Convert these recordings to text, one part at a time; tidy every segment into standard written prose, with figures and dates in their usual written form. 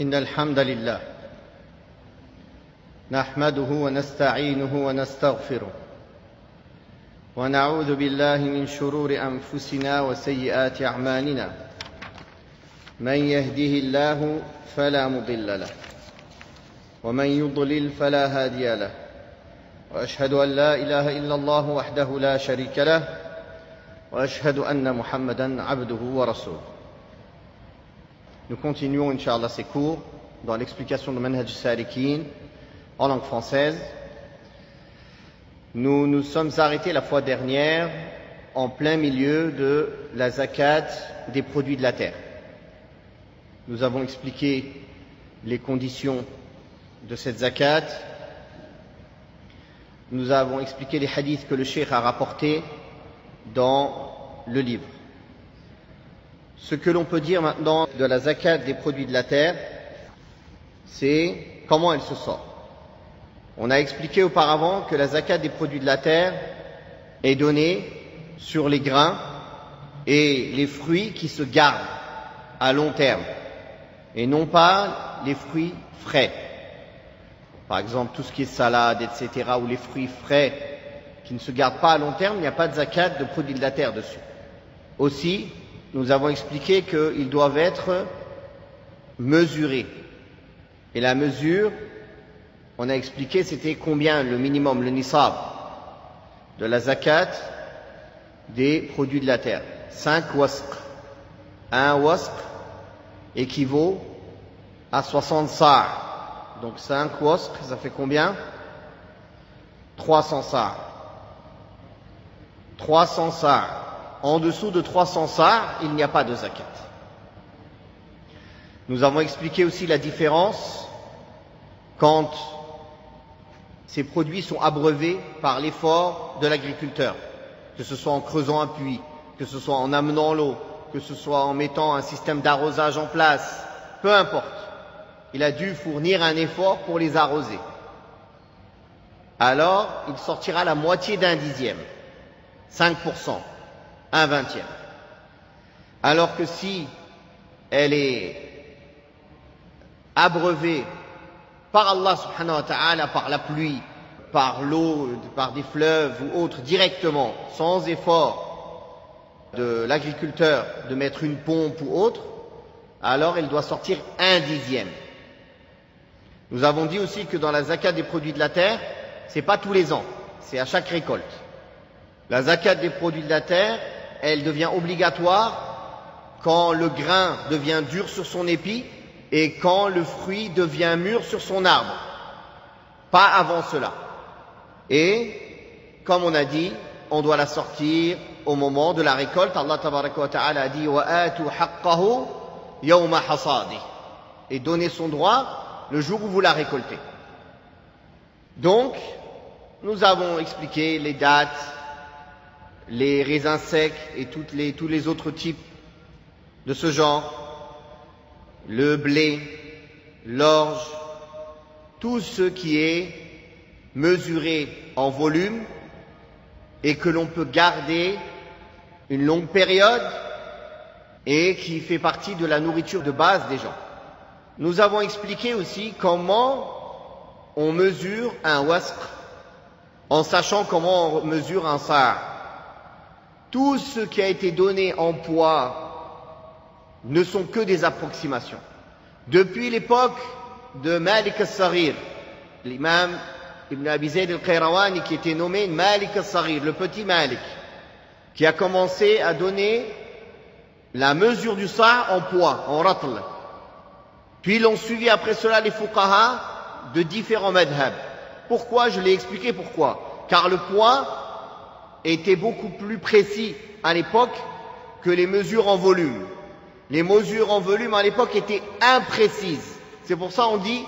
إن الحمد لله نحمده ونستعينه ونستغفره ونعوذ بالله من شرور أنفسنا وسيئات أعمالنا من يهده الله فلا مضل له ومن يضلل فلا هادي له وأشهد أن لا إله إلا الله وحده لا شريك له وأشهد أن محمدا عبده ورسوله. Nous continuons, Inch'Allah, ces cours dans l'explication de Manhaj Salikin en langue française. Nous nous sommes arrêtés la fois dernière en plein milieu de la zakat des produits de la terre. Nous avons expliqué les conditions de cette zakat. Nous avons expliqué les hadiths que le cheikh a rapportés dans le livre. Ce que l'on peut dire maintenant de la zakat des produits de la terre, c'est comment elle se sort. On a expliqué auparavant que la zakat des produits de la terre est donnée sur les grains et les fruits qui se gardent à long terme et non pas les fruits frais. Par exemple, tout ce qui est salade, etc., ou les fruits frais qui ne se gardent pas à long terme, il n'y a pas de zakat de produits de la terre dessus. Aussi, nous avons expliqué qu'ils doivent être mesurés. Et la mesure, on a expliqué, c'était combien le minimum, le nisab de la zakat des produits de la terre. 5 wasq. Un wasq équivaut à 60 sa'. Donc 5 wasq, ça fait combien? 300 sa'. 300 sa'. En dessous de 300 sa', il n'y a pas de zakat. Nous avons expliqué aussi la différence quand ces produits sont abreuvés par l'effort de l'agriculteur, que ce soit en creusant un puits, que ce soit en amenant l'eau, que ce soit en mettant un système d'arrosage en place, peu importe. Il a dû fournir un effort pour les arroser. Alors, il sortira la moitié d'un dixième, 5%. Un vingtième. Alors que si elle est abreuvée par Allah subhanahu wa ta'ala, par la pluie, par l'eau, par des fleuves ou autres, directement, sans effort de l'agriculteur de mettre une pompe ou autre, alors elle doit sortir un dixième. Nous avons dit aussi que dans la zakat des produits de la terre, c'est pas tous les ans, c'est à chaque récolte. La zakat des produits de la terre, elle devient obligatoire quand le grain devient dur sur son épi et quand le fruit devient mûr sur son arbre. Pas avant cela. Et, comme on a dit, on doit la sortir au moment de la récolte. Allah tabaraka wa ta'ala a dit « Wa'atu haqqahu yawma hasadi » et donnez son droit le jour où vous la récoltez. Donc, nous avons expliqué les dates, les raisins secs et tous les autres types de ce genre, le blé, l'orge, tout ce qui est mesuré en volume et que l'on peut garder une longue période et qui fait partie de la nourriture de base des gens. Nous avons expliqué aussi comment on mesure un wasq en sachant comment on mesure un sa'. Tout ce qui a été donné en poids ne sont que des approximations. Depuis l'époque de Malik al-Saghir, l'imam Ibn Abi Zayd al-Qayrawani qui était nommé Malik al-Saghir, le petit Malik, qui a commencé à donner la mesure du sa' en poids, en ratl. Puis l'ont suivi après cela les fuqaha de différents madhab. Pourquoi? Je l'ai expliqué pourquoi. Car le poids était beaucoup plus précis à l'époque que les mesures en volume. Les mesures en volume à l'époque étaient imprécises. C'est pour ça qu'on dit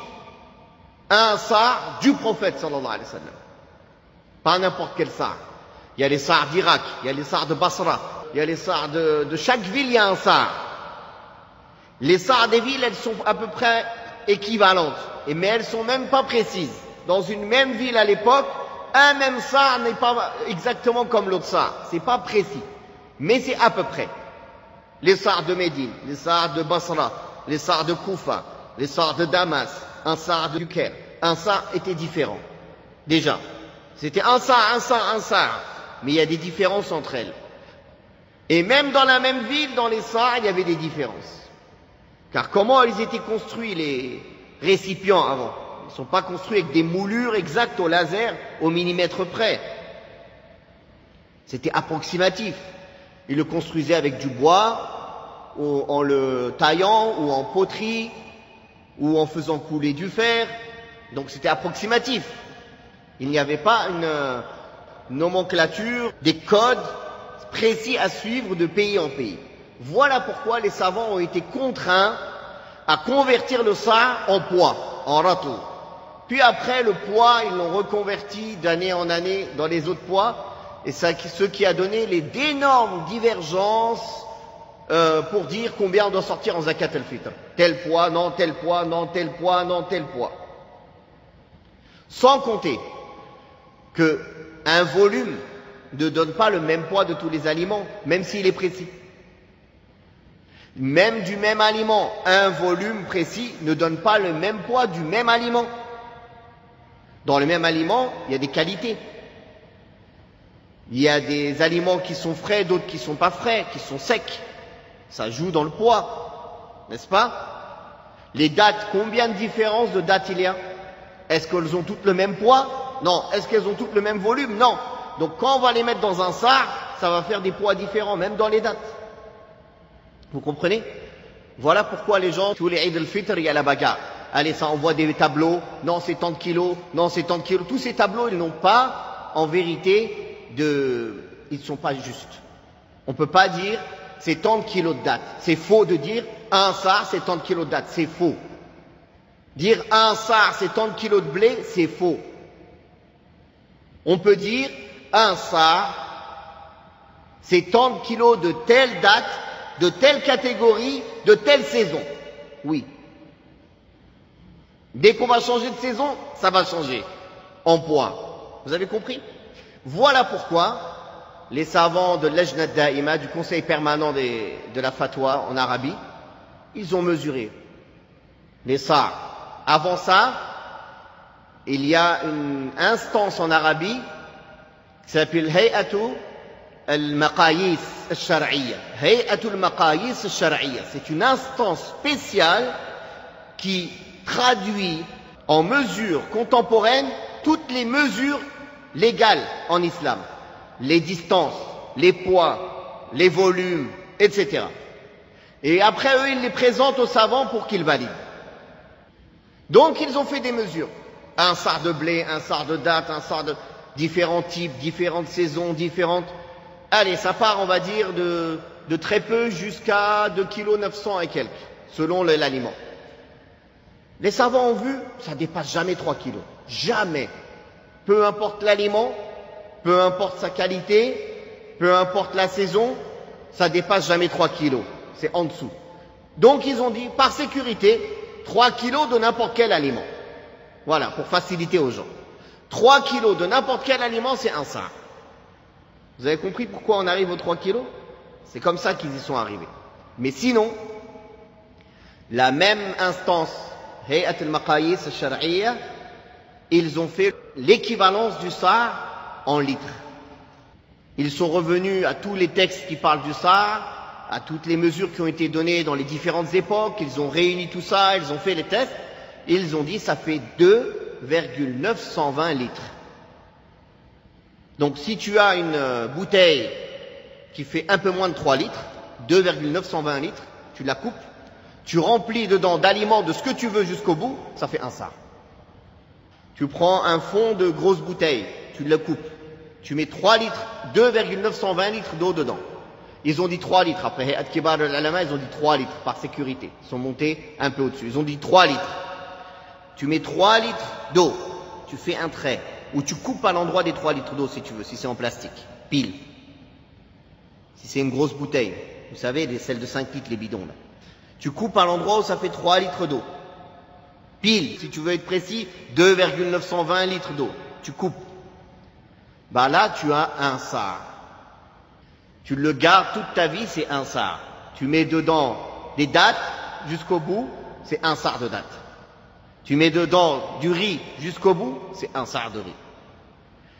un sa' du prophète sallallahu alayhi wa sallam. Pas n'importe quel sa'. Il y a les sa' d'Irak, il y a les sa' de Basra, il y a les sa' de chaque ville, il y a un sa'. Les sa' des villes, elles sont à peu près équivalentes, mais elles sont même pas précises. Dans une même ville à l'époque, un même sa' n'est pas exactement comme l'autre sa'. C'est pas précis. Mais c'est à peu près. Les sa' de Médine, les sa' de Basra, les sa' de Koufa, les sars de Damas, un sars du Caire, un sars était différent. Déjà, c'était un sars, mais il y a des différences entre elles. Et même dans la même ville, dans les sars, il y avait des différences. Car comment ils étaient construits, les récipients avant? Ils ne sont pas construits avec des moulures exactes au laser, au millimètre près. C'était approximatif. Ils le construisaient avec du bois, ou en le taillant, ou en poterie, ou en faisant couler du fer. Donc c'était approximatif. Il n'y avait pas une nomenclature, des codes précis à suivre de pays en pays. Voilà pourquoi les savants ont été contraints à convertir le sar en poids, en ratl. Puis après, le poids, ils l'ont reconverti d'année en année dans les autres poids, et ce qui a donné d'énormes divergences pour dire combien on doit sortir en zakat al-fitr. Tel poids, non, tel poids, non, tel poids, non, tel poids. Sans compter qu'un volume ne donne pas le même poids de tous les aliments, même s'il est précis. Même du même aliment, un volume précis ne donne pas le même poids du même aliment. Dans le même aliment, il y a des qualités. Il y a des aliments qui sont frais, d'autres qui ne sont pas frais, qui sont secs. Ça joue dans le poids, n'est-ce pas? Les dates, combien de différences de dates il y a? Est-ce qu'elles ont toutes le même poids? Non. Est-ce qu'elles ont toutes le même volume? Non. Donc quand on va les mettre dans un sar, ça va faire des poids différents, même dans les dates. Vous comprenez? Voilà pourquoi les gens, tous les Eid al-Fitr, il y a la bagarre. Allez, ça envoie des tableaux, non c'est tant de kilos, non c'est tant de kilos. Tous ces tableaux, ils n'ont pas, en vérité, ils ne sont pas justes. On ne peut pas dire c'est tant de kilos de date. C'est faux de dire un sar c'est tant de kilos de date. C'est faux. Dire un sar c'est tant de kilos de blé, c'est faux. On peut dire un sar c'est tant de kilos de telle date, de telle catégorie, de telle saison. Oui. Dès qu'on va changer de saison, ça va changer en poids. Vous avez compris? Voilà pourquoi les savants de l'Ajna Da'ima, du conseil permanent de la fatwa en Arabie, ils ont mesuré les sars. Avant ça, il y a une instance en Arabie qui s'appelle Hay'atu al-Maqayis al-Shar'iyya. Hay'atu al-Maqayis al-Shar'iyya. C'est une instance spéciale qui traduit en mesures contemporaines toutes les mesures légales en islam. Les distances, les poids, les volumes, etc. Et après eux, ils les présentent aux savants pour qu'ils valident. Donc ils ont fait des mesures. Un sar de blé, un sar de date, un sar de différents types, différentes saisons, différentes... Allez, ça part, on va dire, de très peu jusqu'à 2,9 kg et quelques, selon l'aliment. Les savants ont vu, ça dépasse jamais 3 kilos. Jamais. Peu importe l'aliment, peu importe sa qualité, peu importe la saison, ça dépasse jamais 3 kilos. C'est en dessous. Donc ils ont dit, par sécurité, 3 kilos de n'importe quel aliment. Voilà, pour faciliter aux gens. 3 kilos de n'importe quel aliment, c'est un sar. Vous avez compris pourquoi on arrive aux 3 kilos? C'est comme ça qu'ils y sont arrivés. Mais sinon, la même instance, Hay'at al-Maqayis al-Shar'iyya, ils ont fait l'équivalence du sar en litres. Ils sont revenus à tous les textes qui parlent du sar, à toutes les mesures qui ont été données dans les différentes époques, ils ont réuni tout ça, ils ont fait les tests, et ils ont dit ça fait 2,920 litres. Donc si tu as une bouteille qui fait un peu moins de 3 litres, 2,920 litres, tu la coupes, tu remplis dedans d'aliments de ce que tu veux jusqu'au bout, ça fait un sar. Tu prends un fond de grosse bouteille, tu le coupes, tu mets 3 litres, 2,920 litres d'eau dedans. Ils ont dit 3 litres, après Hay'at Kibar al-Ulama, ils ont dit 3 litres par sécurité. Ils sont montés un peu au-dessus. Ils ont dit 3 litres. Tu mets 3 litres d'eau, tu fais un trait, ou tu coupes à l'endroit des 3 litres d'eau si tu veux, si c'est en plastique, pile. Si c'est une grosse bouteille, vous savez, celles de 5 litres, les bidons là. Tu coupes à l'endroit où ça fait 3 litres d'eau. Pile, si tu veux être précis, 2,920 litres d'eau. Tu coupes. Bah là, tu as un sar. Tu le gardes toute ta vie, c'est un sar. Tu mets dedans des dattes jusqu'au bout, c'est un sa' de date. Tu mets dedans du riz jusqu'au bout, c'est un sa' de riz.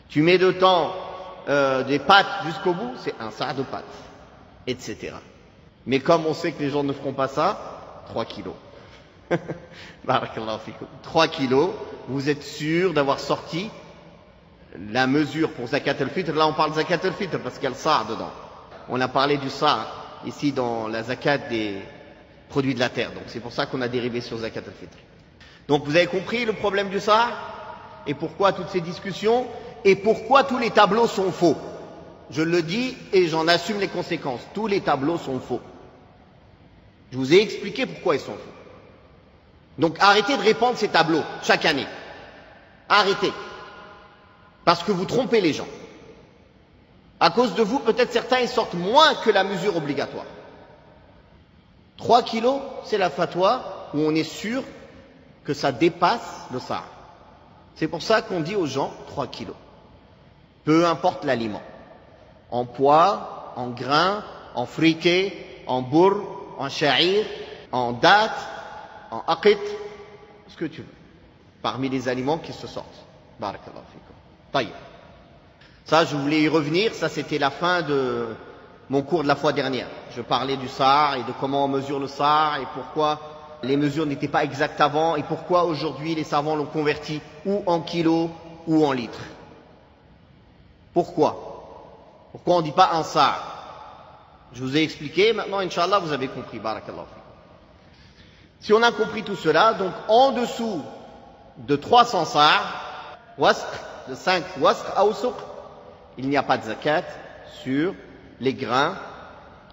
Tu mets dedans des pâtes jusqu'au bout, c'est un sa' de pâtes, etc. Mais comme on sait que les gens ne feront pas ça, 3 kilos. Barakallahu fikum. 3 kilos, vous êtes sûr d'avoir sorti la mesure pour zakat al-fitr. Là on parle de zakat al-fitr parce qu'il y a le sa' dedans. On a parlé du sa' ici dans la zakat des produits de la terre. Donc c'est pour ça qu'on a dérivé sur zakat al-fitr. Donc vous avez compris le problème du sa' et pourquoi toutes ces discussions et pourquoi tous les tableaux sont faux. Je le dis et j'en assume les conséquences. Tous les tableaux sont faux. Je vous ai expliqué pourquoi ils sont faux. Donc arrêtez de répandre ces tableaux chaque année. Arrêtez. Parce que vous trompez les gens. À cause de vous, peut-être certains ils sortent moins que la mesure obligatoire. 3 kilos, c'est la fatwa où on est sûr que ça dépasse le sa'. C'est pour ça qu'on dit aux gens 3 kilos. Peu importe l'aliment. En pois, en grains, en friquet, en bourre, en sha'ir, en date, en aqit, ce que tu veux. Parmi les aliments qui se sortent. Barakallahu fikum. Taïb. Ça, je voulais y revenir. Ça, c'était la fin de mon cours de la fois dernière. Je parlais du sa' et de comment on mesure le sa' et pourquoi les mesures n'étaient pas exactes avant et pourquoi aujourd'hui les savants l'ont converti ou en kilos ou en litres. Pourquoi on ne dit pas un sa'? Je vous ai expliqué, maintenant, Inch'Allah, vous avez compris. Barakallahu fikum. Si on a compris tout cela, donc en dessous de 300 sa', wasq, de 5 wasq awsuq, il n'y a pas de zakat sur les grains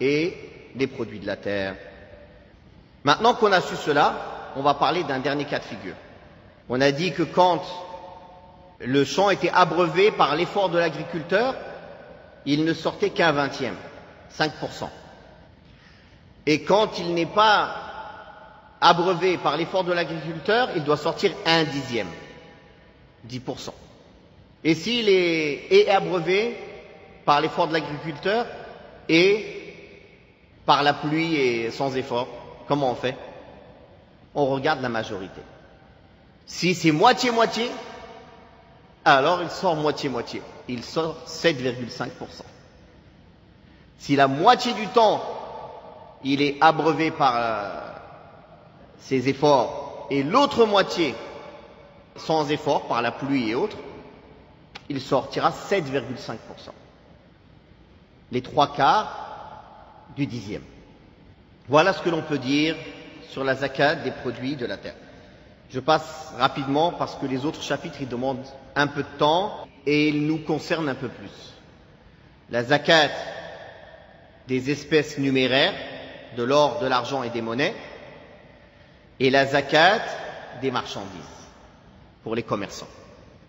et les produits de la terre. Maintenant qu'on a su cela, on va parler d'un dernier cas de figure. On a dit que quand le champ était abreuvé par l'effort de l'agriculteur, il ne sortait qu'un vingtième, 5%. Et quand il n'est pas abreuvé par l'effort de l'agriculteur, il doit sortir un dixième, 10%. Et s'il est abreuvé par l'effort de l'agriculteur et par la pluie et sans effort, comment on fait? On regarde la majorité. Si c'est moitié-moitié, alors il sort moitié-moitié. Il sort 7,5%. Si la moitié du temps, il est abreuvé par ses efforts et l'autre moitié sans effort, par la pluie et autres, il sortira 7,5%. Les 3/4 du dixième. Voilà ce que l'on peut dire sur la zakat des produits de la terre. Je passe rapidement parce que les autres chapitres ils demandent un peu de temps et ils nous concernent un peu plus. La zakat des espèces numéraires, de l'or, de l'argent et des monnaies, et la zakat des marchandises pour les commerçants,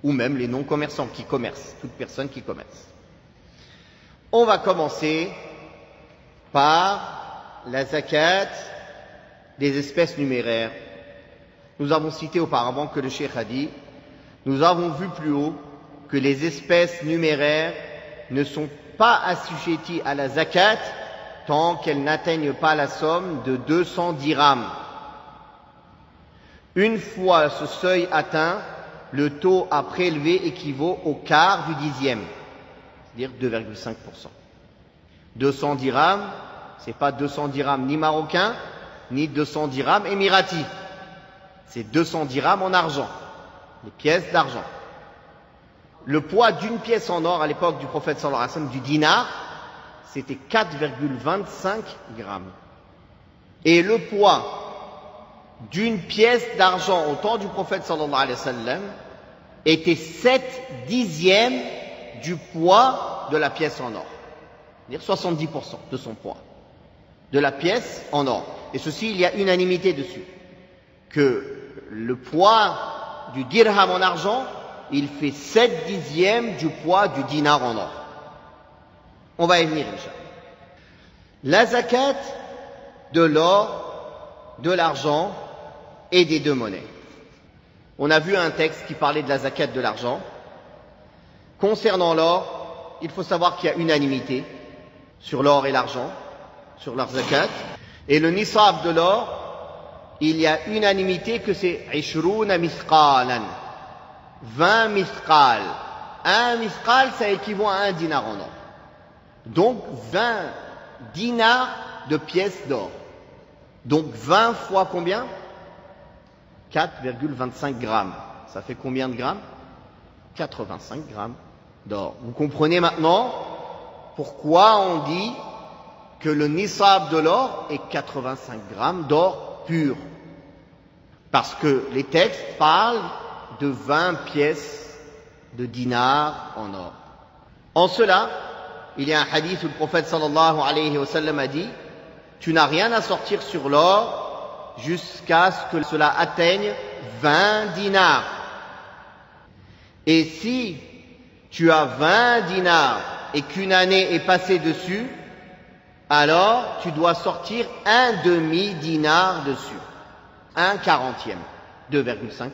ou même les non-commerçants qui commercent, toute personne qui commerce. On va commencer par la zakat des espèces numéraires. Nous avons cité auparavant que le cheikh a dit, nous avons vu plus haut que les espèces numéraires ne sont pas assujetties à la zakat tant qu'elles n'atteignent pas la somme de 200 dirhams. Une fois ce seuil atteint, le taux à prélever équivaut au quart du dixième, c'est-à-dire 2,5%. 200 dirhams, c'est pas 200 dirhams ni marocains, ni 200 dirhams émiratis. C'est 200 dirhams en argent, les pièces d'argent. Le poids d'une pièce en or à l'époque du prophète sallallahu alayhi wa sallam, du dinar, c'était 4,25 grammes. Et le poids d'une pièce d'argent au temps du prophète sallallahu alayhi wa sallam était 7/10 du poids de la pièce en or. C'est-à-dire 70% de son poids. De la pièce en or. Et ceci, il y a unanimité dessus. Que le poids du dirham en argent, il fait 7/10 du poids du dinar en or. On va y venir, Inch'Allah. La zakat de l'or, de l'argent et des deux monnaies. On a vu un texte qui parlait de la zakat de l'argent. Concernant l'or, il faut savoir qu'il y a unanimité sur l'or et l'argent, sur leur zakat. Et le nisab de l'or, il y a unanimité que c'est 20 mithqalan. 20 mithqal. Un mithqal, ça équivaut à un dinar en or. Donc 20 dinars de pièces d'or. Donc 20 fois combien? 4,25 grammes. Ça fait combien de grammes? 85 grammes d'or. Vous comprenez maintenant pourquoi on dit que le nisab de l'or est 85 grammes d'or pur. Parce que les textes parlent de 20 pièces de dinars en or. En cela, il y a un hadith où le prophète sallallahu alayhi wa sallam a dit: tu n'as rien à sortir sur l'or jusqu'à ce que cela atteigne 20 dinars. Et si tu as 20 dinars et qu'une année est passée dessus, alors tu dois sortir un demi-dinar dessus. Un quarantième, 2,5%.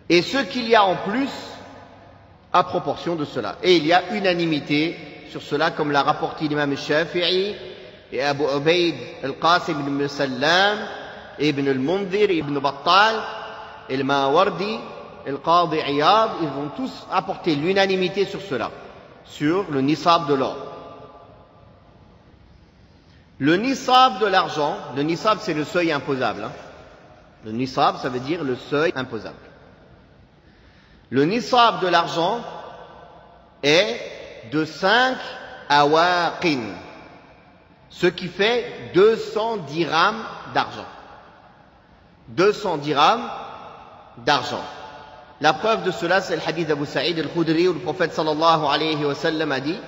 Et ce qu'il y a en plus à proportion de cela. Et il y a unanimité sur cela, comme l'a rapporté l'imam Shafi'i et Abu Ubayd al-Qasim ibn Musallam, ibn al-Mundhir, ibn Battal, al-Mawardi, al-Qadi Iyad, ils vont tous apporter l'unanimité sur cela, sur le nisab de l'or. Le nisab de l'argent, le nisab c'est le seuil imposable. Le nisab, ça veut dire le seuil imposable. Le nisab de l'argent est de 5 awaqin, ce qui fait 200 dirhams d'argent. 200 dirhams d'argent. La preuve de cela, c'est le hadith d'Abu Sa'id al-Khudri où le prophète sallallahu alayhi wa sallam a dit: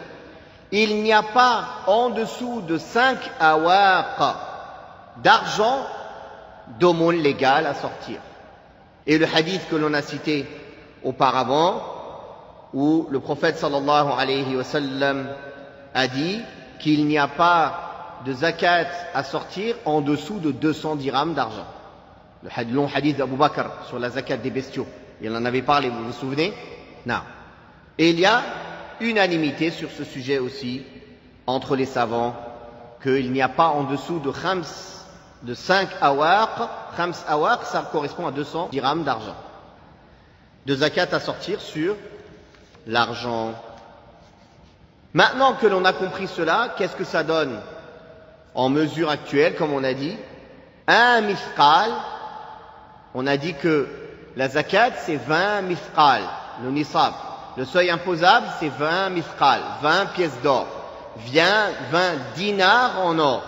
il n'y a pas en dessous de 5 awaq d'argent d'aumône légale à sortir. Et le hadith que l'on a cité auparavant, où le prophète sallallahu alayhi wa sallam a dit qu'il n'y a pas de zakat à sortir en dessous de 200 dirhams d'argent. Le long hadith d'Abu Bakr sur la zakat des bestiaux. Il en avait parlé, vous vous souvenez? Non. Et il y a unanimité sur ce sujet aussi entre les savants qu'il n'y a pas en dessous de 5 awaq. 5 awaq, ça correspond à 200 dirhams d'argent. De zakat à sortir sur l'argent. Maintenant que l'on a compris cela, qu'est-ce que ça donne en mesure actuelle, comme on a dit? Un mithqal, on a dit que la zakat c'est 20 mithqal, le nisab. Le seuil imposable c'est 20 mithqal, 20 pièces d'or. 20 dinars en or.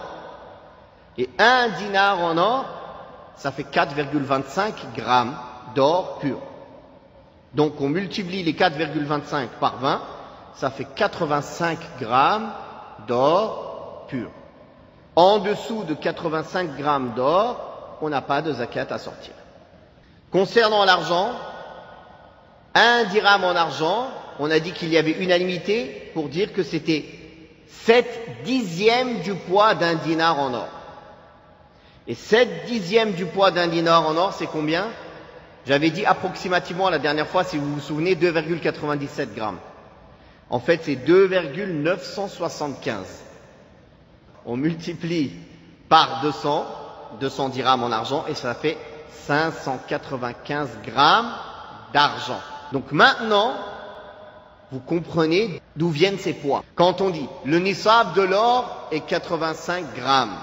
Et un dinar en or, ça fait 4,25 grammes d'or pur. Donc on multiplie les 4,25 par 20, ça fait 85 grammes d'or pur. En dessous de 85 grammes d'or, on n'a pas de zakat à sortir. Concernant l'argent, un dirham en argent, on a dit qu'il y avait unanimité pour dire que c'était 7/10 du poids d'un dinar en or. Et 7/10 du poids d'un dinar en or, c'est combien? J'avais dit approximativement la dernière fois, si vous vous souvenez, 2,97 grammes. En fait, c'est 2,975. On multiplie par 200 dirhams en argent, et ça fait 595 grammes d'argent. Donc maintenant, vous comprenez d'où viennent ces poids. Quand on dit le nisab de l'or est 85 grammes,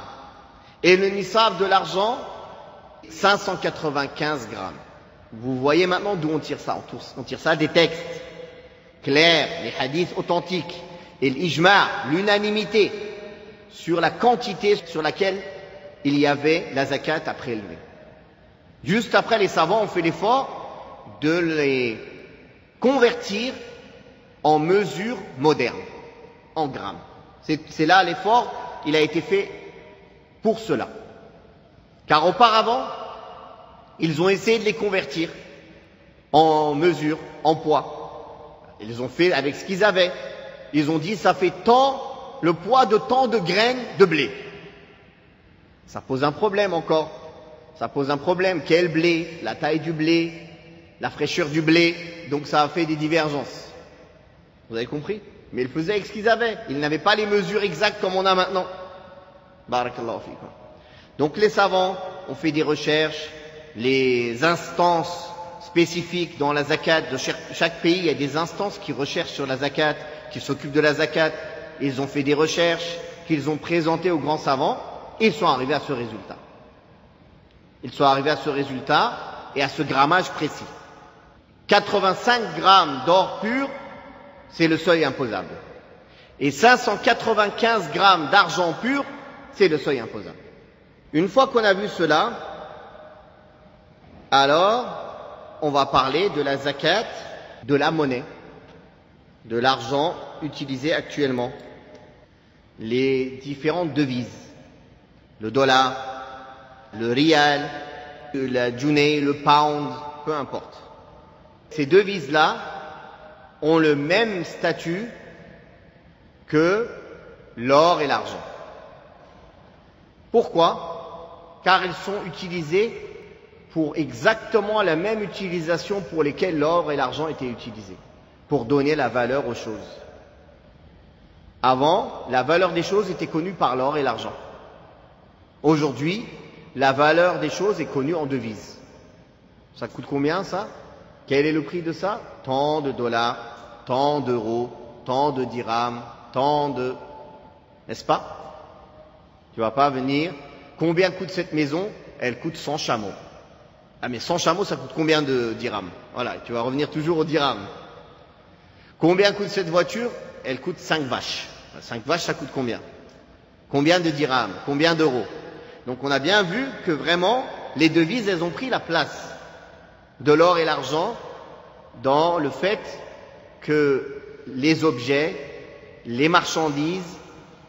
et le nisab de l'argent, 595 grammes. Vous voyez maintenant d'où on tire ça. On tire ça des textes clairs, les hadiths authentiques, et l'ijma', l'unanimité sur la quantité sur laquelle il y avait la zakat à prélever. Juste après, les savants ont fait l'effort de les convertir en mesures modernes, en grammes. C'est là l'effort, il a été fait pour cela. Car auparavant, ils ont essayé de les convertir en mesures, en poids. Ils les ont fait avec ce qu'ils avaient. Ils ont dit, ça fait tant, le poids de tant de graines de blé. Ça pose un problème encore. Ça pose un problème. Quel blé? La taille du blé? La fraîcheur du blé? Donc ça a fait des divergences. Vous avez compris? Mais ils faisaient avec ce qu'ils avaient. Ils n'avaient pas les mesures exactes comme on a maintenant. Barakallahu fikum. Donc les savants on fait des recherches, les instances spécifiques dans la zakat de chaque pays, il y a des instances qui recherchent sur la zakat, qui s'occupent de la zakat. Ils ont fait des recherches qu'ils ont présentées aux grands savants et ils sont arrivés à ce résultat. Ils sont arrivés à ce résultat et à ce grammage précis. 85 grammes d'or pur, c'est le seuil imposable. Et 595 grammes d'argent pur, c'est le seuil imposable. Une fois qu'on a vu cela, alors on va parler de la zakat, de la monnaie, de l'argent utilisé actuellement, les différentes devises, le dollar, le rial, la junée, le pound, peu importe. Ces devises-là ont le même statut que l'or et l'argent. Pourquoi? Car elles sont utilisées pour exactement la même utilisation pour lesquelles l'or et l'argent étaient utilisés, pour donner la valeur aux choses. Avant, la valeur des choses était connue par l'or et l'argent. Aujourd'hui, la valeur des choses est connue en devises. Ça coûte combien ça? Quel est le prix de ça? Tant de dollars, tant d'euros, tant de dirhams, tant de... N'est-ce pas? Tu vas pas venir. Combien coûte cette maison? Elle coûte 100 chameaux. Ah mais 100 chameaux, ça coûte combien de dirhams? Voilà, tu vas revenir toujours au dirham. Combien coûte cette voiture? Elle coûte 5 vaches. 5 vaches, ça coûte combien? Combien de dirhams? Combien d'euros? Donc on a bien vu que vraiment, les devises, elles ont pris la place de l'or et l'argent dans le fait que les objets, les marchandises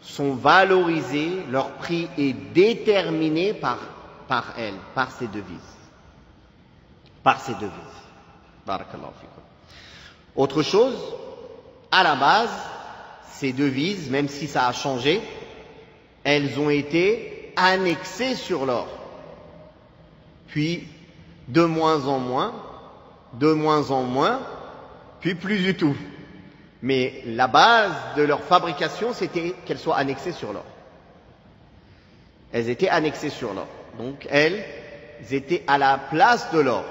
sont valorisés, leur prix est déterminé par elles, par ces devises. Par ces devises. Barakallahu fikum. Autre chose, à la base, ces devises, même si ça a changé, elles ont été annexées sur l'or. Puis, de moins en moins, puis plus du tout. Mais la base de leur fabrication, c'était qu'elles soient annexées sur l'or. Elles étaient annexées sur l'or. Donc, elles étaient à la place de l'or.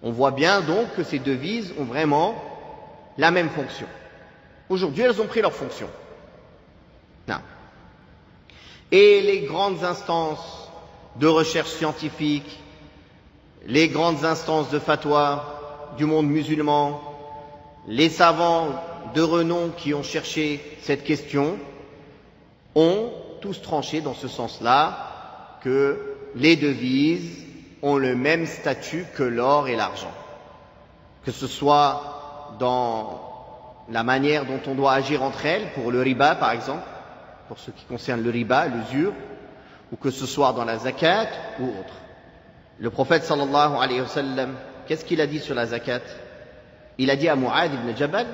On voit bien donc que ces devises ont vraiment la même fonction. Aujourd'hui, elles ont pris leur fonction. Non. Et les grandes instances de recherche scientifique, les grandes instances de fatwa du monde musulman, les savants de renom qui ont cherché cette question, ont tous tranché dans ce sens-là que les devises ont le même statut que l'or et l'argent. Que ce soit dans la manière dont on doit agir entre elles, pour le riba par exemple, pour ce qui concerne le riba, l'usure, ou que ce soit dans la zakat ou autre. Le prophète sallallahu alayhi wa sallam, qu'est-ce qu'il a dit sur la zakat? Il a dit à Mu'adh ibn Jabal,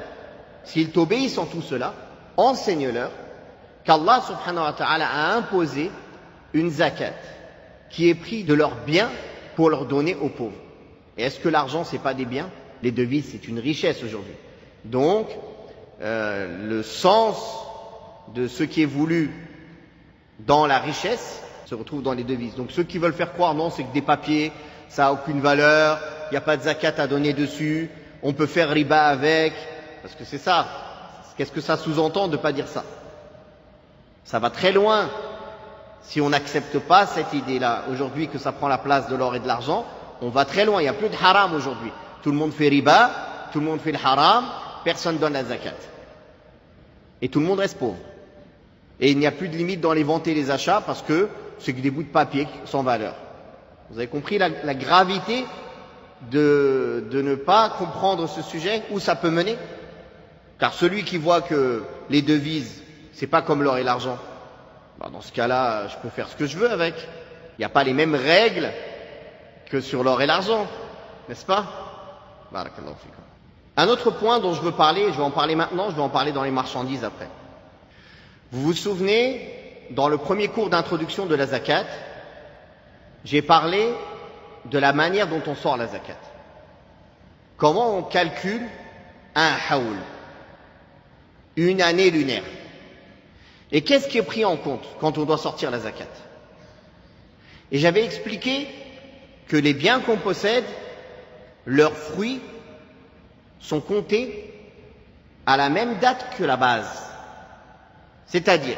s'ils t'obéissent en tout cela, enseigne-leur qu'Allah subhanahu wa ta'ala a imposé une zakat qui est prise de leurs biens pour leur donner aux pauvres. Et est-ce que l'argent, c'est pas des biens? Les devises, c'est une richesse aujourd'hui. Donc, le sens de ce qui est voulu dans la richesse se retrouve dans les devises. Donc ceux qui veulent faire croire, non, c'est que des papiers, ça a aucune valeur, il n'y a pas de zakat à donner dessus, on peut faire riba avec, parce que c'est ça. Qu'est-ce que ça sous-entend de ne pas dire ça? Ça va très loin. Si on n'accepte pas cette idée-là, aujourd'hui que ça prend la place de l'or et de l'argent, on va très loin. Il n'y a plus de haram aujourd'hui. Tout le monde fait riba, tout le monde fait le haram, personne donne la zakat. Et tout le monde reste pauvre. Et il n'y a plus de limite dans les ventes et les achats parce que c'est que des bouts de papier sans valeur. Vous avez compris la gravité de ne pas comprendre ce sujet, où ça peut mener? Car celui qui voit que les devises, c'est pas comme l'or et l'argent, dans ce cas-là, je peux faire ce que je veux avec. Il n'y a pas les mêmes règles que sur l'or et l'argent, n'est-ce pas? Barakallahu fikum. Un autre point dont je veux parler, je vais en parler maintenant, je vais en parler dans les marchandises après. Vous vous souvenez, dans le premier cours d'introduction de la zakat, j'ai parlé de la manière dont on sort la zakat. Comment on calcule un haoul, une année lunaire. Et qu'est-ce qui est pris en compte quand on doit sortir la zakat? Et j'avais expliqué que les biens qu'on possède, leurs fruits sont comptés à la même date que la base. C'est-à-dire,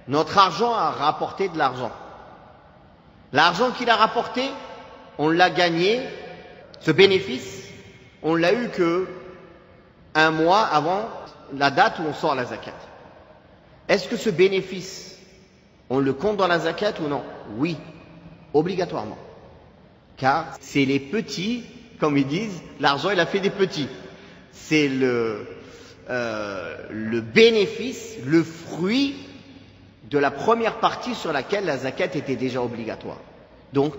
notre argent a rapporté de l'argent. L'argent qu'il a rapporté, on l'a gagné, ce bénéfice, on l'a eu que un mois avant la date où on sort la zakat. Est-ce que ce bénéfice, on le compte dans la zakat ou non? Oui, obligatoirement. Car c'est les petits, comme ils disent, l'argent il a fait des petits. C'est le bénéfice, le fruit de la première partie sur laquelle la zakat était déjà obligatoire. Donc,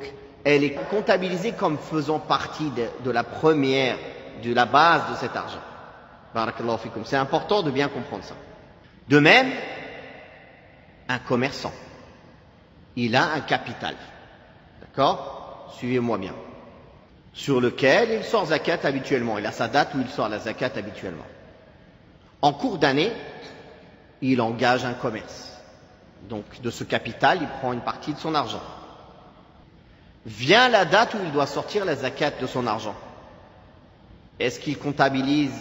elle est comptabilisée comme faisant partie de la première, de la base de cet argent. Barakallahu fikum. C'est important de bien comprendre ça. De même, un commerçant, il a un capital. D'accord? Suivez-moi bien. Sur lequel il sort zakat habituellement. Il a sa date où il sort la zakat habituellement. En cours d'année, il engage un commerce. Donc, de ce capital, il prend une partie de son argent. Vient la date où il doit sortir la zakat de son argent. Est-ce qu'il comptabilise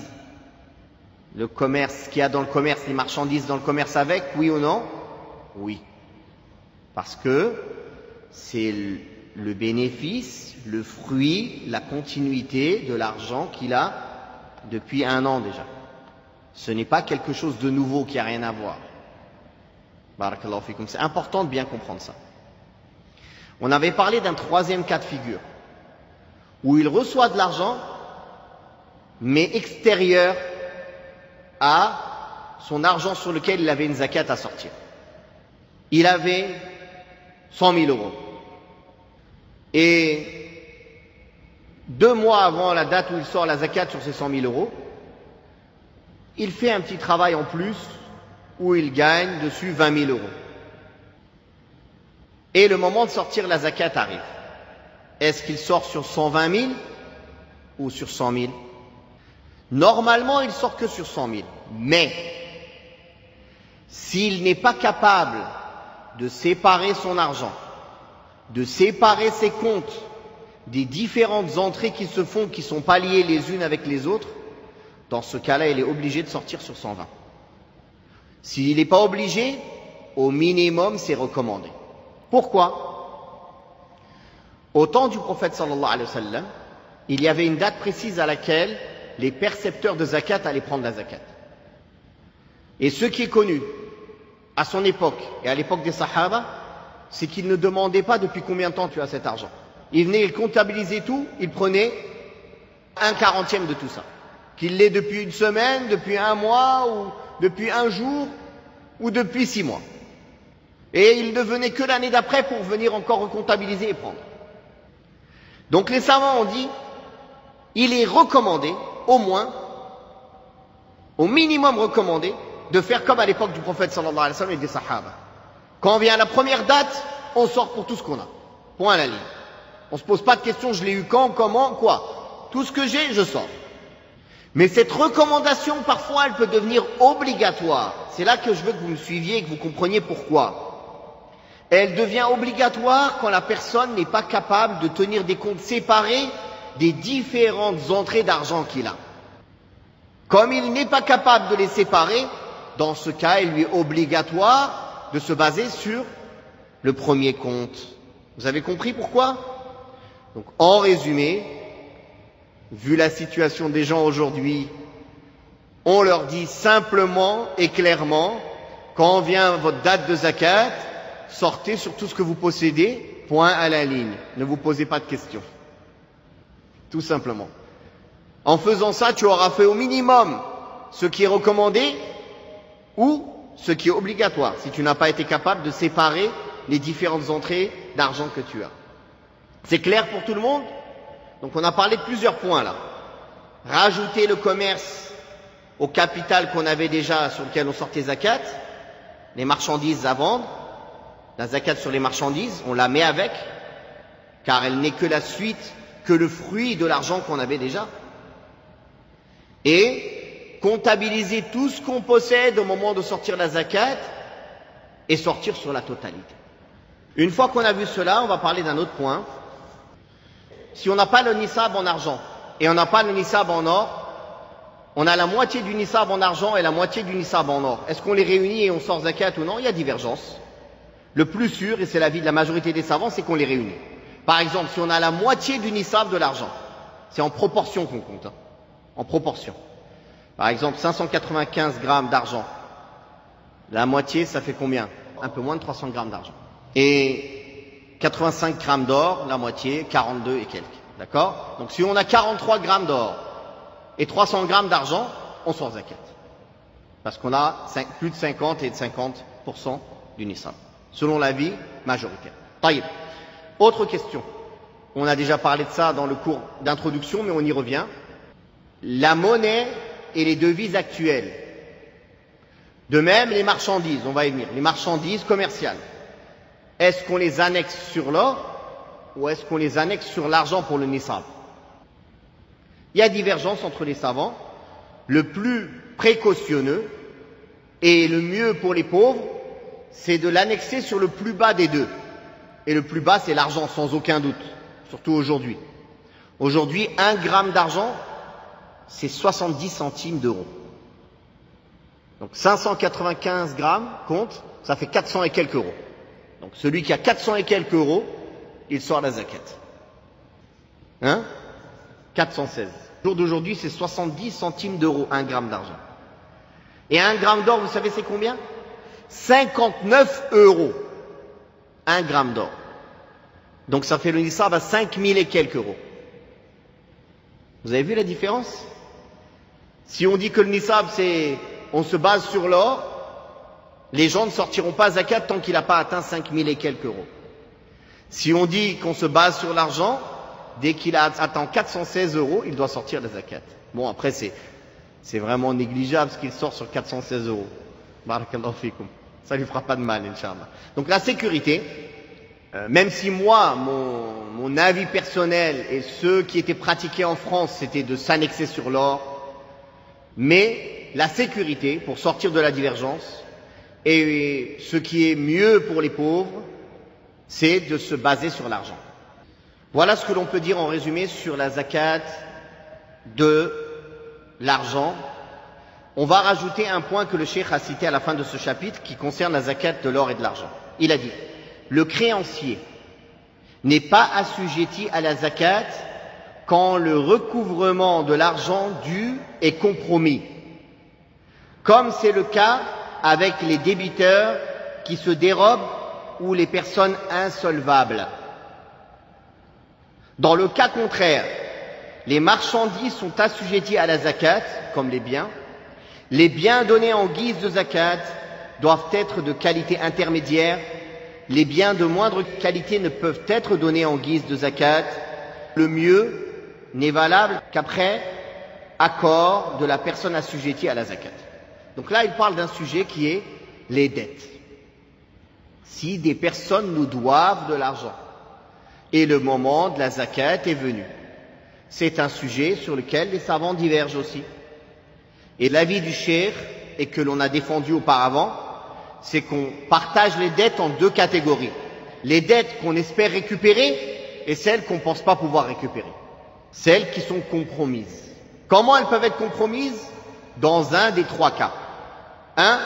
le commerce, qu'il y a dans le commerce, les marchandises dans le commerce avec, oui ou non? Oui. Parce que c'est le bénéfice, le fruit, la continuité de l'argent qu'il a depuis 1 an déjà. Ce n'est pas quelque chose de nouveau qui n'a rien à voir. Barakallahu fikum. C'est important de bien comprendre ça. On avait parlé d'un troisième cas de figure, où il reçoit de l'argent, mais extérieur à son argent sur lequel il avait une zakat à sortir. Il avait 100 000 euros. Et 2 mois avant la date où il sort la zakat sur ces 100 000 euros, il fait un petit travail en plus où il gagne dessus 20 000 euros. Et le moment de sortir la zakat arrive. Est-ce qu'il sort sur 120 000 ou sur 100 000? Normalement, il sort que sur 100 000. Mais, s'il n'est pas capable de séparer son argent, de séparer ses comptes des différentes entrées qui se font, qui ne sont pas liées les unes avec les autres, dans ce cas-là, il est obligé de sortir sur 120. S'il n'est pas obligé, au minimum, c'est recommandé. Pourquoi? Au temps du prophète sallallahu alayhi wa sallam, il y avait une date précise à laquelle les percepteurs de zakat allaient prendre la zakat. Et ce qui est connu à son époque et à l'époque des sahaba, c'est qu'ils ne demandaient pas depuis combien de temps tu as cet argent. Ils venaient, ils comptabilisaient tout, ils prenaient 1/40 de tout ça. Qu'il l'ait depuis 1 semaine, depuis 1 mois, ou depuis 1 jour, ou depuis 6 mois. Et il ne venait que l'année d'après pour venir encore recomptabiliser et prendre. Donc les savants ont dit, il est recommandé, au moins, au minimum recommandé, de faire comme à l'époque du prophète sallallahu alayhi wa sallam et des sahaba. Quand vient la première date, on sort pour tout ce qu'on a. Point à la ligne. On ne se pose pas de questions, je l'ai eu quand, comment, quoi. Tout ce que j'ai, je sors. Mais cette recommandation, parfois, elle peut devenir obligatoire. C'est là que je veux que vous me suiviez et que vous compreniez pourquoi. Elle devient obligatoire quand la personne n'est pas capable de tenir des comptes séparés des différentes entrées d'argent qu'il a. Comme il n'est pas capable de les séparer, dans ce cas, il lui est obligatoire de se baser sur le premier compte. Vous avez compris pourquoi? Donc, en résumé, vu la situation des gens aujourd'hui, on leur dit simplement et clairement, quand vient votre date de zakat, sortez sur tout ce que vous possédez, point à la ligne. Ne vous posez pas de questions. Tout simplement. En faisant ça, tu auras fait au minimum ce qui est recommandé ou ce qui est obligatoire, si tu n'as pas été capable de séparer les différentes entrées d'argent que tu as. C'est clair pour tout le monde? Donc on a parlé de plusieurs points là. Rajouter le commerce au capital qu'on avait déjà sur lequel on sortait zakat, les marchandises à vendre, la zakat sur les marchandises, on la met avec, car elle n'est que la suite, que le fruit de l'argent qu'on avait déjà. Et comptabiliser tout ce qu'on possède au moment de sortir la zakat et sortir sur la totalité. Une fois qu'on a vu cela, on va parler d'un autre point. Si on n'a pas le nisab en argent et on n'a pas le nisab en or, on a la moitié du nisab en argent et la moitié du nisab en or. Est-ce qu'on les réunit et on sort zakat ou non? Il y a divergence. Le plus sûr, et c'est l'avis de la majorité des savants, c'est qu'on les réunit. Par exemple, si on a la moitié du nisab de l'argent, c'est en proportion qu'on compte, hein, en proportion. Par exemple, 595 grammes d'argent, la moitié, ça fait combien? Un peu moins de 300 grammes d'argent. Et 85 grammes d'or, la moitié, 42 et quelques. D'accord? Donc si on a 43 grammes d'or et 300 grammes d'argent, on sort zakat. Parce qu'on a plus de 50 et de 50% du nisab, selon l'avis majoritaire. Taïb. Autre question. On a déjà parlé de ça dans le cours d'introduction, mais on y revient. La monnaie et les devises actuelles. De même, les marchandises, on va y venir. Les marchandises commerciales. Est-ce qu'on les annexe sur l'or ou est-ce qu'on les annexe sur l'argent pour le nisab? Il y a divergence entre les savants. Le plus précautionneux et le mieux pour les pauvres, c'est de l'annexer sur le plus bas des deux. Et le plus bas, c'est l'argent, sans aucun doute, surtout aujourd'hui. Aujourd'hui, 1 gramme d'argent, c'est 70 centimes d'euros. Donc 595 grammes, compte, ça fait 400 et quelques euros. Donc celui qui a 400 et quelques euros, il sort la zakat. Hein? 416. Le jour d'aujourd'hui, c'est 70 centimes d'euros, 1 gramme d'argent. Et 1 gramme d'or, vous savez c'est combien? 59 euros. 1 gramme d'or. Donc ça fait le nisab à 5000 et quelques euros. Vous avez vu la différence? Si on dit que le nisab, on se base sur l'or, les gens ne sortiront pas zakat tant qu'il n'a pas atteint 5000 et quelques euros. Si on dit qu'on se base sur l'argent, dès qu'il a atteint 416 euros, il doit sortir la zakat. Bon, après, c'est vraiment négligeable ce qu'il sort sur 416 euros. Barakallahu fikum. Ça lui fera pas de mal, Inch'Allah. Donc la sécurité, même si moi, mon avis personnel et ceux qui étaient pratiqués en France, c'était de s'annexer sur l'or, mais la sécurité, pour sortir de la divergence, et ce qui est mieux pour les pauvres, c'est de se baser sur l'argent. Voilà ce que l'on peut dire en résumé sur la zakat de l'argent. On va rajouter un point que le cheikh a cité à la fin de ce chapitre qui concerne la zakat de l'or et de l'argent. Il a dit, le créancier n'est pas assujetti à la zakat quand le recouvrement de l'argent dû est compromis, comme c'est le cas avec les débiteurs qui se dérobent ou les personnes insolvables. Dans le cas contraire, les marchandises sont assujetties à la zakat, comme les biens. Les biens donnés en guise de zakat doivent être de qualité intermédiaire. Les biens de moindre qualité ne peuvent être donnés en guise de zakat. Le mieux n'est valable qu'après accord de la personne assujettie à la zakat. Donc là, il parle d'un sujet qui est les dettes. Si des personnes nous doivent de l'argent et le moment de la zakat est venu, c'est un sujet sur lequel les savants divergent aussi. Et l'avis du cheikh, et que l'on a défendu auparavant, c'est qu'on partage les dettes en deux catégories. Les dettes qu'on espère récupérer et celles qu'on ne pense pas pouvoir récupérer. Celles qui sont compromises. Comment elles peuvent être compromises? Dans un des trois cas. 1.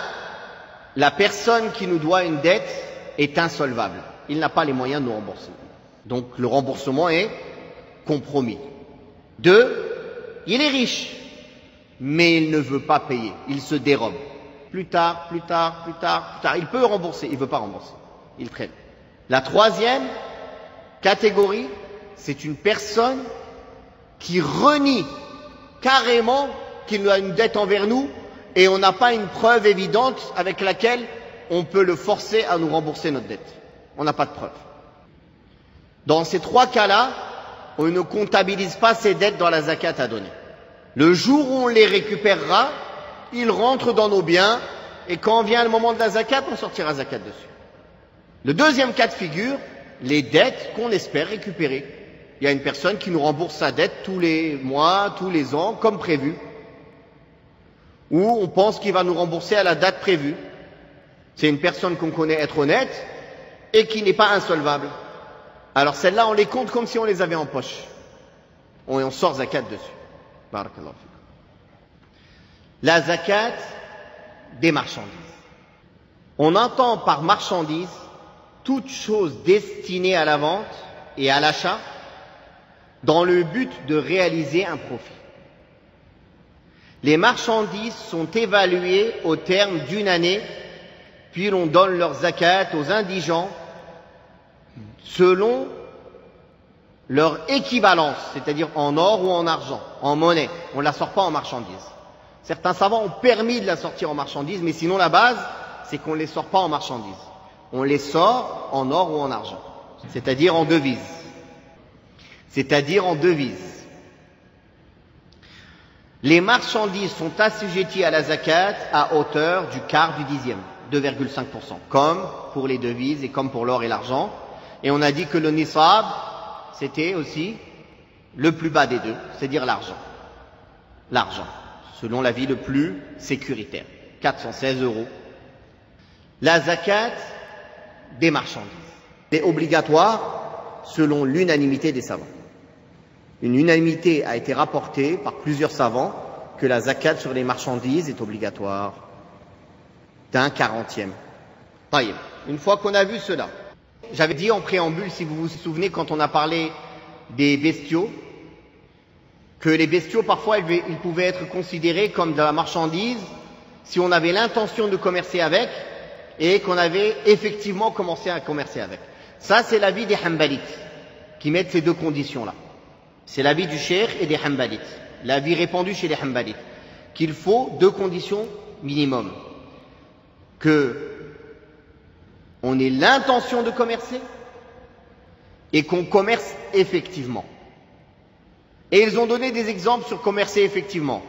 La personne qui nous doit une dette est insolvable. Il n'a pas les moyens de nous rembourser. Donc le remboursement est compromis. 2. Il est riche, mais il ne veut pas payer. Il se dérobe. Plus tard. Il peut rembourser, il ne veut pas rembourser. Il traîne. La troisième catégorie, c'est une personne qui renie carrément qu'il a une dette envers nous et on n'a pas une preuve évidente avec laquelle on peut le forcer à nous rembourser notre dette. On n'a pas de preuve. Dans ces trois cas-là, on ne comptabilise pas ces dettes dans la zakat à donner. Le jour où on les récupérera, ils rentrent dans nos biens et quand vient le moment de la zakat, on sortira zakat dessus. Le deuxième cas de figure, les dettes qu'on espère récupérer. Il y a une personne qui nous rembourse sa dette tous les mois, tous les ans, comme prévu. Ou on pense qu'il va nous rembourser à la date prévue. C'est une personne qu'on connaît être honnête et qui n'est pas insolvable, alors celles-là, on les compte comme si on les avait en poche. On sort zakat dessus. Barakallahu fikum. La zakat des marchandises. On entend par marchandise toute chose destinée à la vente et à l'achat dans le but de réaliser un profit. Les marchandises sont évaluées au terme d'une année, puis l'on donne leur zakat aux indigents selon leur équivalence, c'est-à-dire en or ou en argent, en monnaie. On ne la sort pas en marchandises. Certains savants ont permis de la sortir en marchandises, mais sinon la base, c'est qu'on ne les sort pas en marchandises. On les sort en or ou en argent, c'est-à-dire en devises. C'est-à-dire en devises. Les marchandises sont assujetties à la zakat à hauteur du quart du dixième, 2,5%, comme pour les devises et comme pour l'or et l'argent. Et on a dit que le nisab, c'était aussi le plus bas des deux, c'est-à-dire l'argent. L'argent, selon l'avis le plus sécuritaire, 416 €. La zakat des marchandises est obligatoire selon l'unanimité des savants. Une unanimité a été rapportée par plusieurs savants que la zakat sur les marchandises est obligatoire d'un 40e. Une fois qu'on a vu cela, j'avais dit en préambule, si vous vous souvenez, quand on a parlé des bestiaux, que les bestiaux, parfois, ils pouvaient être considérés comme de la marchandise si on avait l'intention de commercer avec et qu'on avait effectivement commencé à commercer avec. Ça, c'est l'avis des Hanbalites qui mettent ces deux conditions-là. C'est l'avis du cheikh et des Hanbalites. L'avis répandu chez les Hanbalites. Qu'il faut deux conditions minimum. Que on ait l'intention de commercer et qu'on commerce effectivement. Et ils ont donné des exemples sur commercer effectivement.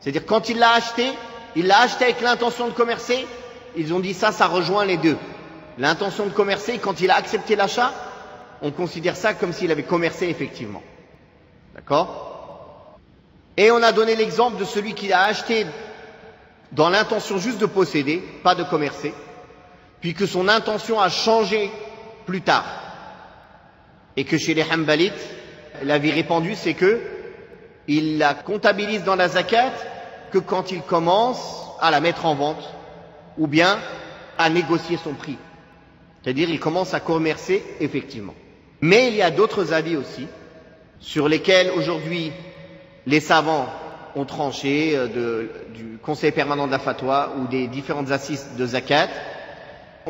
C'est-à-dire quand il l'a acheté avec l'intention de commercer, ils ont dit ça rejoint les deux. L'intention de commercer, quand il a accepté l'achat, on considère ça comme s'il avait commercé effectivement. D'accord? Et on a donné l'exemple de celui qui l'a acheté dans l'intention juste de posséder, pas de commercer, puis que son intention a changé plus tard. Et que chez les Hanbalites, l'avis répandu, c'est que il la comptabilise dans la zakat que quand il commence à la mettre en vente, ou bien à négocier son prix. C'est-à-dire, il commence à commercer effectivement. Mais il y a d'autres avis aussi, sur lesquels aujourd'hui les savants ont tranché du Conseil permanent de la fatwa ou des différentes assises de zakat.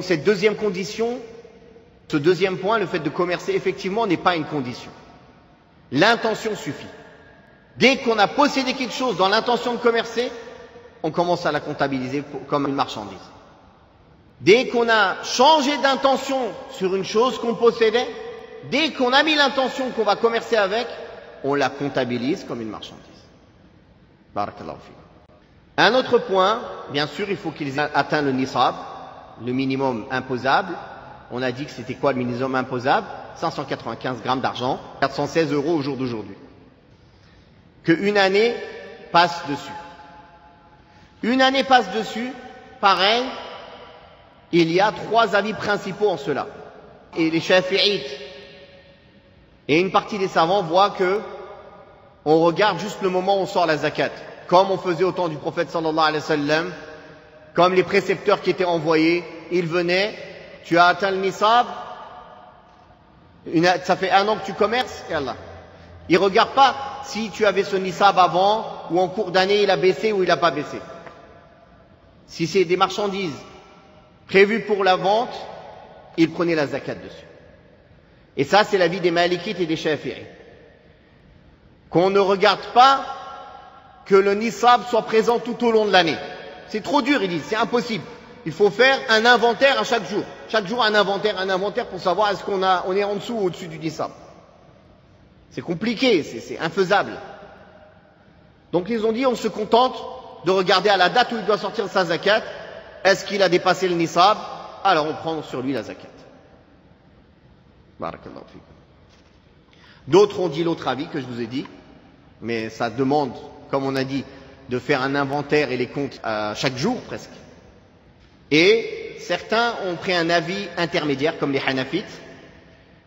Cette deuxième condition, ce deuxième point, le fait de commercer effectivement n'est pas une condition. L'intention suffit. Dès qu'on a possédé quelque chose dans l'intention de commercer, on commence à la comptabiliser comme une marchandise. Dès qu'on a changé d'intention sur une chose qu'on possédait, dès qu'on a mis l'intention qu'on va commercer avec, on la comptabilise comme une marchandise. Barakallahu fikum. Un autre point, bien sûr, il faut qu'ils aient atteint le nisab, le minimum imposable. On a dit que c'était quoi le minimum imposable? 595 grammes d'argent, 416 € au jour d'aujourd'hui. Qu'une année passe dessus. Une année passe dessus, pareil, il y a trois avis principaux en cela. Et les Shafi'ites et une partie des savants voient que on regarde juste le moment où on sort la zakat, comme on faisait au temps du prophète sallallahu alayhi wa sallam, comme les précepteurs qui étaient envoyés, ils venaient, tu as atteint le nisab, ça fait 1 an que tu commerces, et Allah. Ils ne regardent pas si tu avais ce nisab avant, ou en cours d'année il a baissé ou il n'a pas baissé. Si c'est des marchandises prévues pour la vente, ils prenaient la zakat dessus. Et ça, c'est l'avis des Malikites et des Shafi'ites. Qu'on ne regarde pas que le nisab soit présent tout au long de l'année. C'est trop dur, ils disent, c'est impossible. Il faut faire un inventaire à chaque jour. Chaque jour, un inventaire pour savoir est-ce qu'on est en dessous ou au-dessus du nisab. C'est compliqué, c'est infaisable. Donc ils ont dit, on se contente de regarder à la date où il doit sortir sa zakat, est-ce qu'il a dépassé le nisab? Alors on prend sur lui la zakat. Barakallahu fikum. D'autres ont dit l'autre avis que je vous ai dit, mais ça demande, comme on a dit, de faire un inventaire et les comptes à chaque jour presque. Et certains ont pris un avis intermédiaire, comme les Hanafites,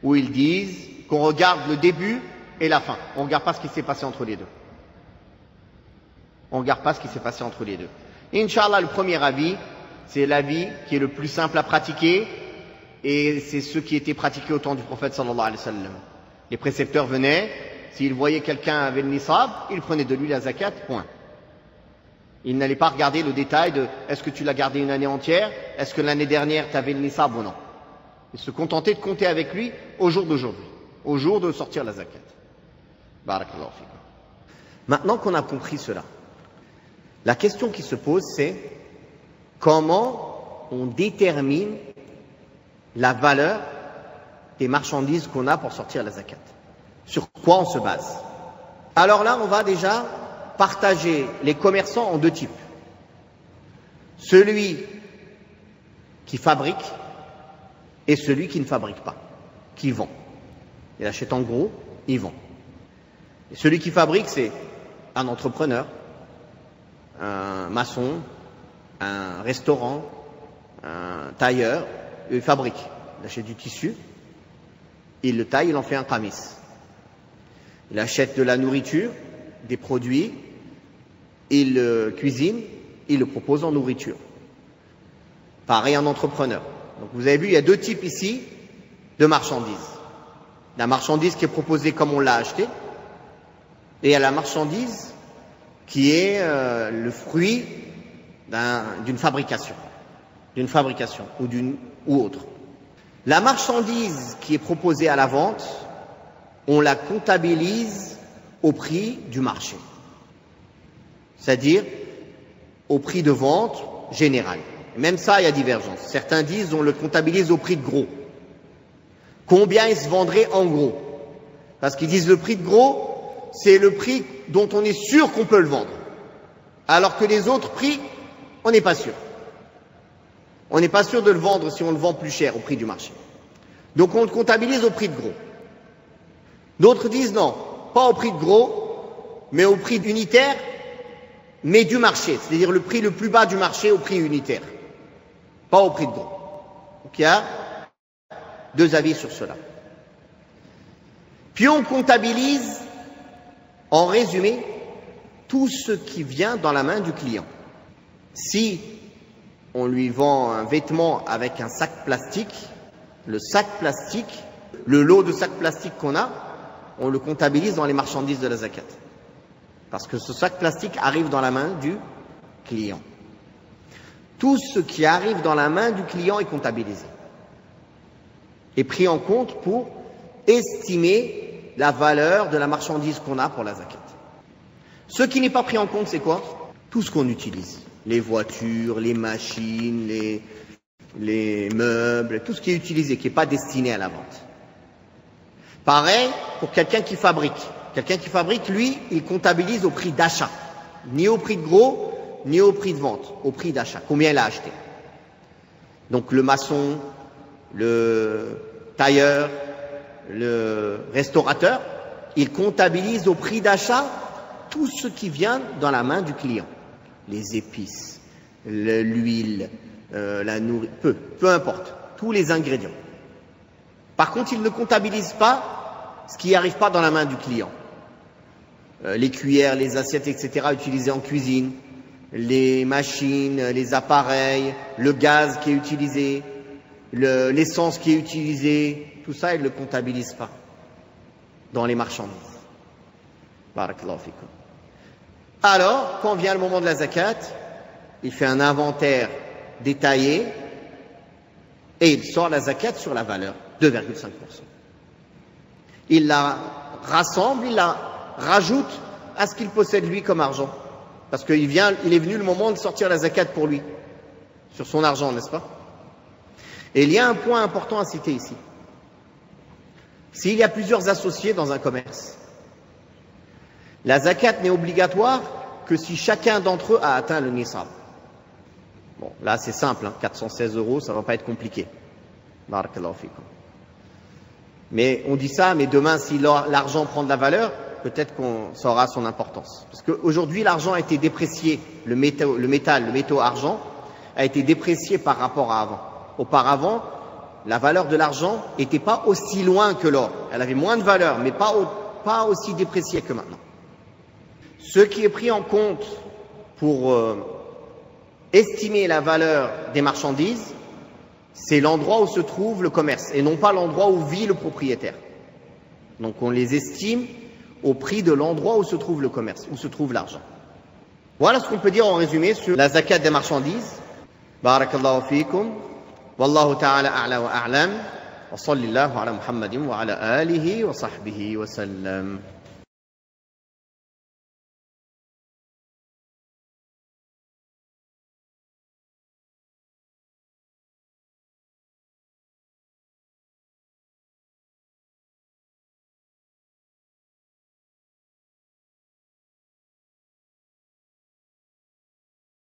où ils disent qu'on regarde le début et la fin. On ne regarde pas ce qui s'est passé entre les deux. On ne regarde pas ce qui s'est passé entre les deux. Et Inch'Allah, le premier avis, c'est l'avis qui est le plus simple à pratiquer, et c'est ce qui était pratiqué au temps du prophète sallallahu alayhi wa sallam. Les précepteurs venaient, s'ils voyaient quelqu'un avait le nisab, ils prenaient de lui la zakat, point. Ils n'allaient pas regarder le détail de est-ce que tu l'as gardé une année entière, est-ce que l'année dernière tu avais le nisab ou non. Ils se contentaient de compter avec lui au jour d'aujourd'hui, au jour de sortir la zakat. Barakallahu fikum. Maintenant qu'on a compris cela, la question qui se pose, c'est comment on détermine la valeur des marchandises qu'on a pour sortir la zakat. Sur quoi on se base? Alors là, on va déjà partager les commerçants en deux types. Celui qui fabrique et celui qui ne fabrique pas, qui vend. Il achète en gros, il vend. Et celui qui fabrique, c'est un entrepreneur, un maçon, un restaurant, un tailleur, il fabrique. Il achète du tissu, il le taille, il en fait un qamis. Il achète de la nourriture, des produits, il le cuisine, il le propose en nourriture. Pareil, un entrepreneur. Donc vous avez vu, il y a deux types ici de marchandises. La marchandise qui est proposée comme on l'a acheté, et il y a la marchandise qui est le fruit d'une fabrication ou autre. La marchandise qui est proposée à la vente, on la comptabilise au prix du marché, c'est-à-dire au prix de vente général. Même ça, il y a divergence. Certains disent on le comptabilise au prix de gros. Combien il se vendrait en gros? Parce qu'ils disent le prix de gros, c'est le prix dont on est sûr qu'on peut le vendre. Alors que les autres prix, on n'est pas sûr. On n'est pas sûr de le vendre si on le vend plus cher au prix du marché. Donc on le comptabilise au prix de gros. D'autres disent non, pas au prix de gros, mais au prix unitaire, mais du marché. C'est-à-dire le prix le plus bas du marché au prix unitaire. Pas au prix de gros. Donc il y a deux avis sur cela. Puis on comptabilise, en résumé, tout ce qui vient dans la main du client. Si on lui vend un vêtement avec un sac plastique, le sac plastique, le lot de sacs plastiques qu'on a, on le comptabilise dans les marchandises de la zakat. Parce que ce sac plastique arrive dans la main du client. Tout ce qui arrive dans la main du client est comptabilisé. Et pris en compte pour estimer la valeur de la marchandise qu'on a pour la zakat. Ce qui n'est pas pris en compte, c'est quoi? Tout ce qu'on utilise. Les voitures, les machines, les meubles, tout ce qui est utilisé, qui n'est pas destiné à la vente. Pareil pour quelqu'un qui fabrique. Quelqu'un qui fabrique, lui, il comptabilise au prix d'achat. Ni au prix de gros, ni au prix de vente, au prix d'achat. Combien il a acheté. Donc le maçon, le tailleur, le restaurateur, il comptabilise au prix d'achat tout ce qui vient dans la main du client. Les épices, l'huile, la nourriture, peu importe, tous les ingrédients. Par contre, il ne comptabilise pas ce qui n'arrive pas dans la main du client. Les cuillères, les assiettes, etc. utilisées en cuisine, les machines, les appareils, le gaz qui est utilisé, l'essence qui est utilisée, tout ça, il ne le comptabilise pas dans les marchandises. Barakallahu fikum. Alors, quand vient le moment de la zakat, il fait un inventaire détaillé et il sort la zakat sur la valeur, 2,5%. Il la rassemble, il la rajoute à ce qu'il possède lui comme argent. Parce qu'il est venu le moment de sortir la zakat pour lui, sur son argent, n'est-ce pas? Et il y a un point important à citer ici. S'il y a plusieurs associés dans un commerce, la zakat n'est obligatoire que si chacun d'entre eux a atteint le nisab. Bon, là c'est simple, 416 €, ça ne va pas être compliqué. Barakallahu fikum. Mais on dit ça, mais demain si l'argent prend de la valeur, peut-être ça aura son importance. Parce qu'aujourd'hui l'argent a été déprécié, le métaux argent, a été dépréciée par rapport à avant. Auparavant, la valeur de l'argent n'était pas aussi loin que l'or. Elle avait moins de valeur, mais pas aussi dépréciée que maintenant. Ce qui est pris en compte pour estimer la valeur des marchandises, c'est l'endroit où se trouve le commerce et non pas l'endroit où vit le propriétaire. Donc on les estime au prix de l'endroit où se trouve le commerce, où se trouve l'argent. Voilà ce qu'on peut dire en résumé sur la zakat des marchandises. Barakallahu fikum. Wallahu ta'ala a'la wa a'lam. Wa sallallahu ala Muhammadin wa ala alihi wa sahbihi wa sallam.